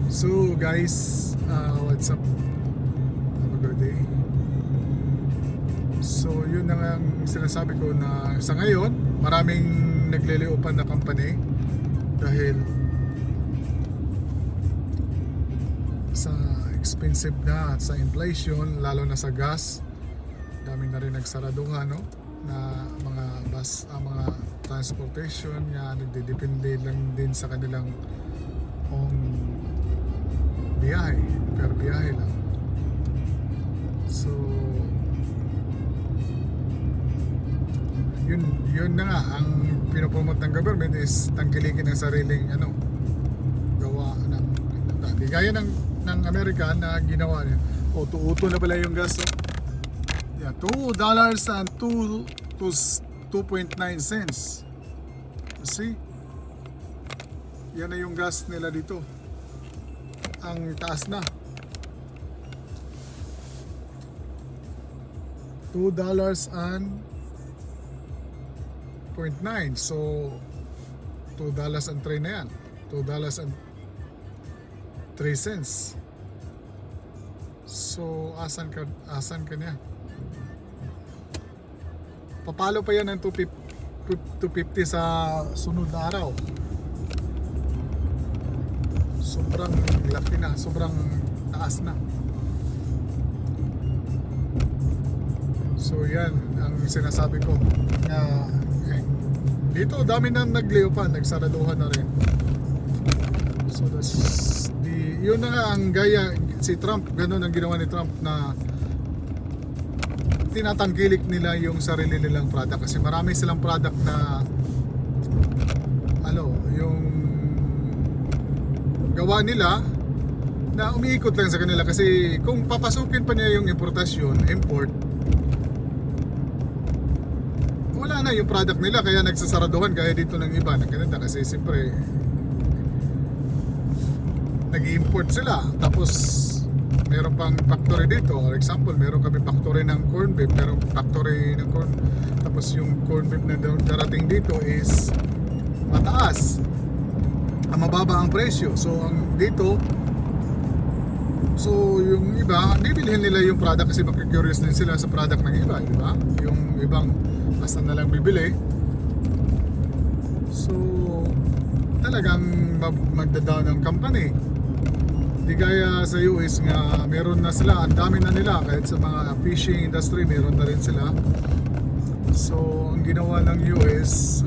So guys, what's up? Have a good day. So yun na nga ang sinasabi ko na sa ngayon, maraming nagliliupan na company dahil sa expensive na at sa inflation, lalo na sa gas. Dami na rin nagsaraduhan, no? Na mga bus, mga transportation nga nagdedepende lang din sa kanilang own biyahe, per biyahe lang. So yun na nga ang pinopromote ng government is tangkilikin ang sariling gawa ng di gaya ng Amerika na ginawa niya. Uto na pala yung gas. Yeah, $2 and 2.9 cents. See? Yan na yung gas nila dito. Ang taas na. $2 and 0.9. So $2 and 3 na yan. $2 and 3 cents. So asan ka niya? Papalo pa yan ng 250 sa sunod na araw. Sobrang laki na, sobrang taas na. So yan ang sinasabi ko na dito dami na nagliupan, nagsaraduhan na rin. So yun na nga ang gaya si Trump, ganun ang ginawa ni Trump na tinatangkilik nila yung sarili nilang product kasi marami silang product na yung gawa nila na umiikot lang sa kanila kasi kung papasukin pa niya yung import, wala na yung product nila kaya nagsasaraduhan gaya dito ng iba ng Canada kasi siyempre nag-i-import sila tapos meron pang factory dito. For example, meron kami factory ng corn beef, meron factory ng corn, tapos yung corn beef na darating dito is mataas, mababa ang presyo. So ang dito, so yung iba bibilhin nila yung product kasi makikurious din sila sa product ng iba, di ba? Yung ibang basta na lang bibili. So talagang magda-down ang company. Di gaya sa US nga meron na sila, ang dami na nila kahit sa mga fishing industry meron na rin sila. So ang ginawa ng US,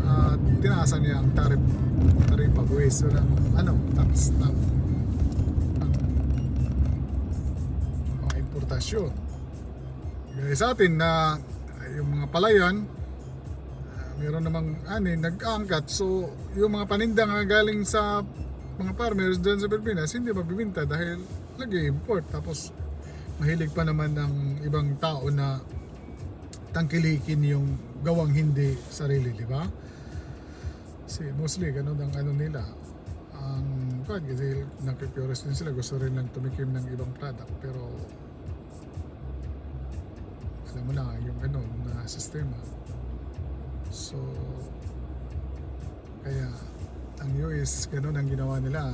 tinaasan niya ang taripa buwis tax ng mga importasyon. Gaya sa atin na yung mga palayan meron namang nag-aangkat, so yung mga paninda nga galing sa mga farmers dyan sa Pilipinas hindi mabibinta dahil nag-i-import. Tapos mahilig pa naman ng ibang tao na tangkilikin yung gawang hindi sarili, di ba? Kasi mostly ganun ang nila ang kasi nagkikurious din sila, gusto rin lang tumikim ng ibang product pero alam mo na yung na sistema. So kaya ang US ganun ang ginawa nila.